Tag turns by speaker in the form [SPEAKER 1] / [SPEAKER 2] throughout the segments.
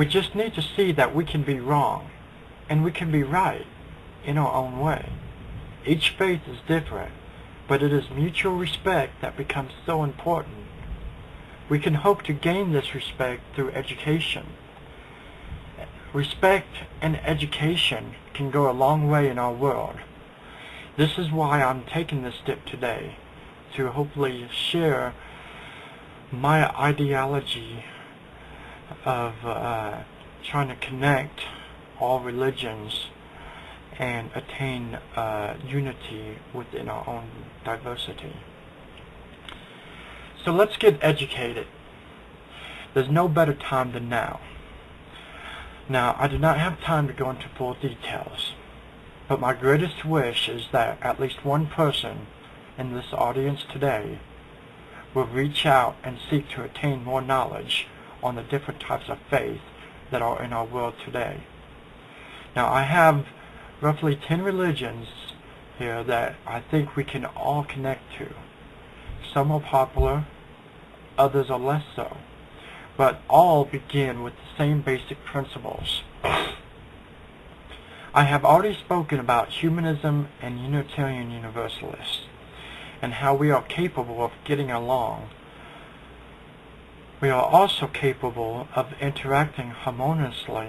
[SPEAKER 1] We just need to see that we can be wrong, and we can be right in our own way. Each faith is different, but it is mutual respect that becomes so important. We can hope to gain this respect through education. Respect and education can go a long way in our world. This is why I'm taking this step today, to hopefully share my ideology of trying to connect all religions and attain unity within our own diversity. So let's get educated. There's no better time than now. Now, I do not have time to go into full details, but my greatest wish is that at least one person in this audience today will reach out and seek to attain more knowledge on the different types of faith that are in our world today. Now, I have roughly 10 religions here that I think we can all connect to. Some are popular, others are less so, but all begin with the same basic principles. I have already spoken about humanism and Unitarian Universalists and how we are capable of getting along. We are also capable of interacting harmoniously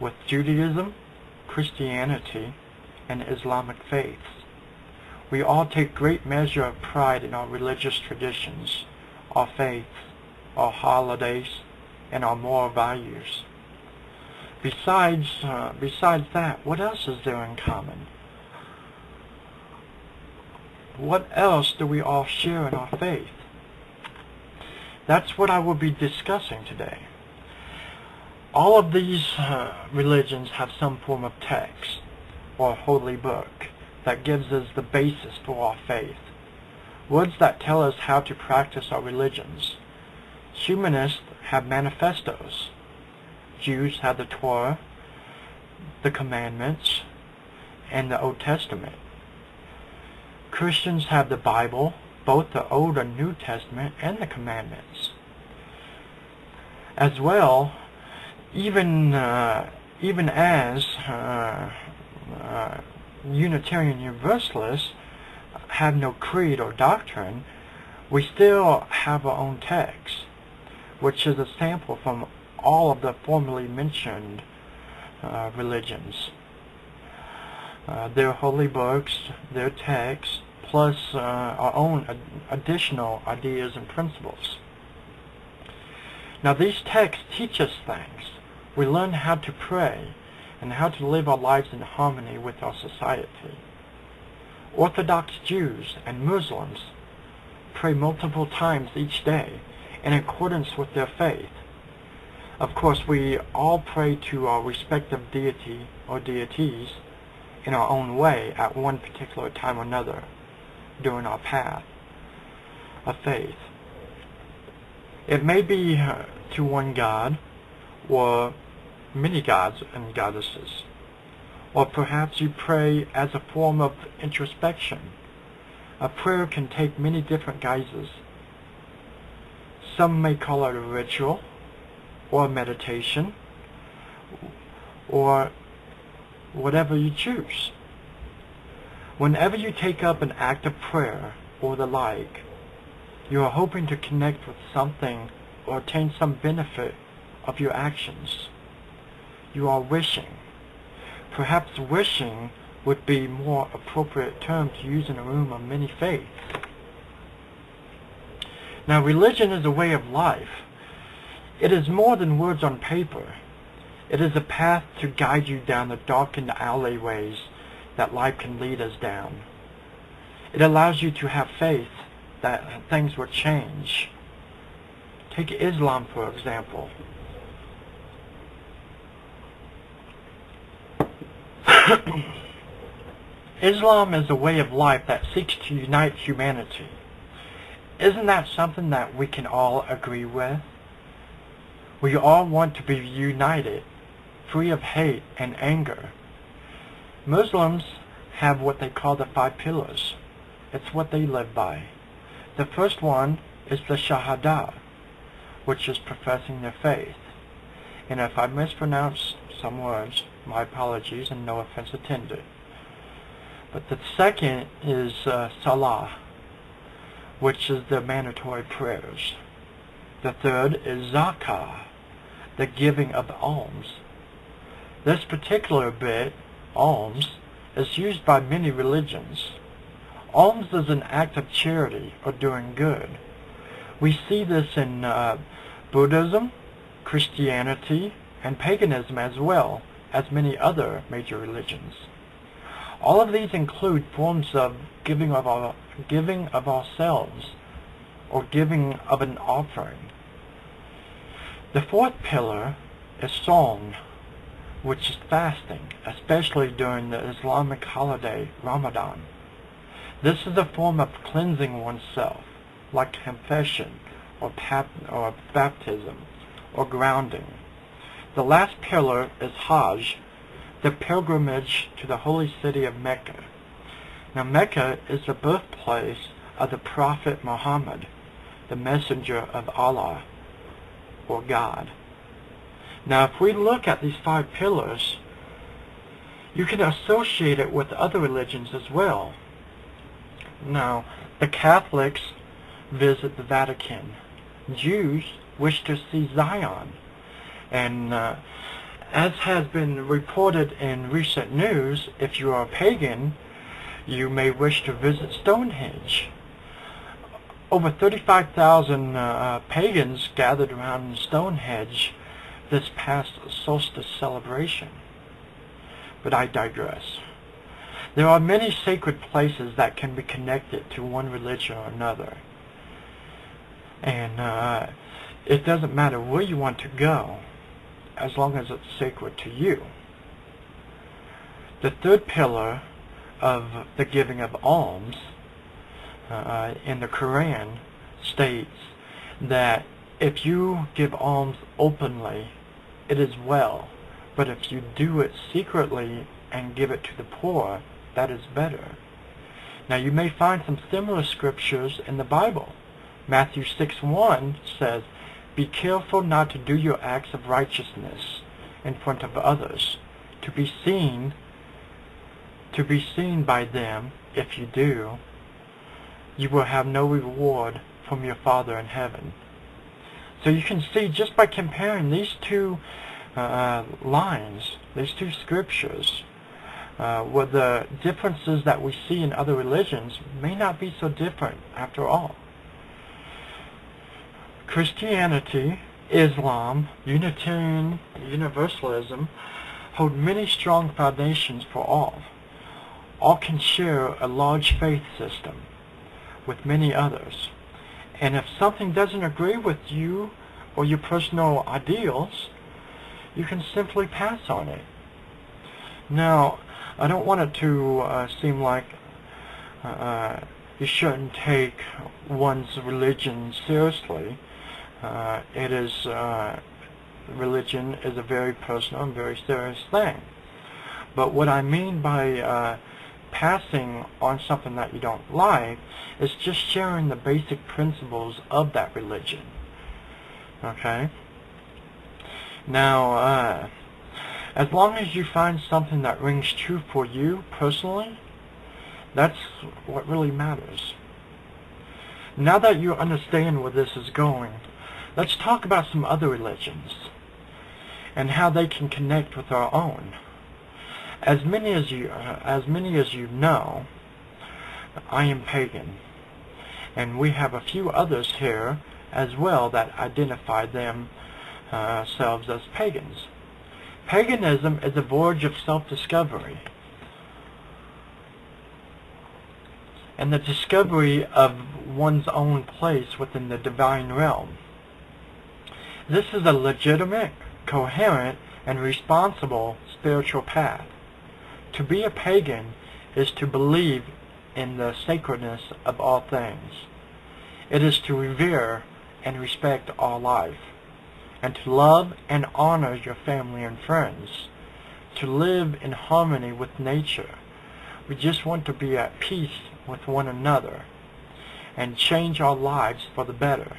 [SPEAKER 1] with Judaism, Christianity, and Islamic faiths. We all take great measure of pride in our religious traditions, our faiths, our holidays, and our moral values. Besides that, what else is there in common? What else do we all share in our faith? That's what I will be discussing today. All of these religions have some form of text or holy book that gives us the basis for our faith. Words that tell us how to practice our religions. Humanists have manifestos. Jews have the Torah, the Commandments, and the Old Testament. Christians have the Bible, both the Old and New Testament, and the Commandments. As well, even as Unitarian Universalists have no creed or doctrine, we still have our own text, which is a sample from all of the formerly mentioned religions. Their holy books, their texts, plus our own additional ideas and principles. Now these texts teach us things. We learn how to pray and how to live our lives in harmony with our society. Orthodox Jews and Muslims pray multiple times each day in accordance with their faith. Of course, we all pray to our respective deity or deities in our own way at one particular time or another during our path of faith. It may be to one god or many gods and goddesses, or perhaps you pray as a form of introspection. A prayer can take many different guises. Some may call it a ritual, or a meditation, or whatever you choose. Whenever you take up an act of prayer or the like, you are hoping to connect with something or attain some benefit of your actions. You are wishing. Perhaps wishing would be a more appropriate term to use in a room of many faiths. Now, religion is a way of life. It is more than words on paper. It is a path to guide you down the darkened alleyways that life can lead us down. It allows you to have faith that things will change. Take Islam, for example. Islam is a way of life that seeks to unite humanity. Isn't that something that we can all agree with? We all want to be united, free of hate and anger. Muslims have what they call the 5 pillars. It's what they live by. The first one is the Shahada, which is professing their faith. And if I mispronounce some words, my apologies and no offense intended. But the second is Salah, which is the mandatory prayers. The third is Zakah, the giving of alms. This particular bit, alms, is used by many religions. Alms is an act of charity or doing good. We see this in Buddhism, Christianity, and paganism, as well as many other major religions. All of these include forms of giving of ourselves or giving of an offering. The fourth pillar is Sawm, which is fasting, especially during the Islamic holiday Ramadan. This is a form of cleansing oneself, like confession or baptism or grounding. The last pillar is Hajj, the pilgrimage to the holy city of Mecca. Now, Mecca is the birthplace of the Prophet Muhammad, the messenger of Allah, or God. Now, if we look at these 5 pillars, you can associate it with other religions as well. Now, the Catholics visit the Vatican. Jews wish to see Zion. And as has been reported in recent news, if you are a pagan, you may wish to visit Stonehenge. Over 35,000 pagans gathered around Stonehenge this past solstice celebration. But I digress. There are many sacred places that can be connected to one religion or another. And it doesn't matter where you want to go, as long as it's sacred to you. The third pillar of the giving of alms in the Quran states that if you give alms openly, it is well, but if you do it secretly and give it to the poor, that is better. Now, you may find some similar scriptures in the Bible. Matthew 6:1 says, "Be careful not to do your acts of righteousness in front of others, to be seen by them. If you do, you will have no reward from your Father in heaven." So you can see, just by comparing these two lines, these two scriptures, where the differences that we see in other religions may not be so different after all. Christianity, Islam, Unitarian Universalism hold many strong foundations for all. All can share a large faith system with many others. And if something doesn't agree with you or your personal ideals, you can simply pass on it. Now, I don't want it to seem like you shouldn't take one's religion seriously. Religion is a very personal and very serious thing. But what I mean by passing on something that you don't like is just sharing the basic principles of that religion. Okay? Now, as long as you find something that rings true for you personally, that's what really matters. Now that you understand where this is going, let's talk about some other religions and how they can connect with our own. As many as you know, I am pagan, and we have a few others here as well that identify themselves as pagans. Paganism is a voyage of self-discovery and the discovery of one's own place within the divine realm. This is a legitimate, coherent, and responsible spiritual path. To be a pagan is to believe in the sacredness of all things. It is to revere and respect all life, and to love and honor your family and friends, to live in harmony with nature. We just want to be at peace with one another and change our lives for the better.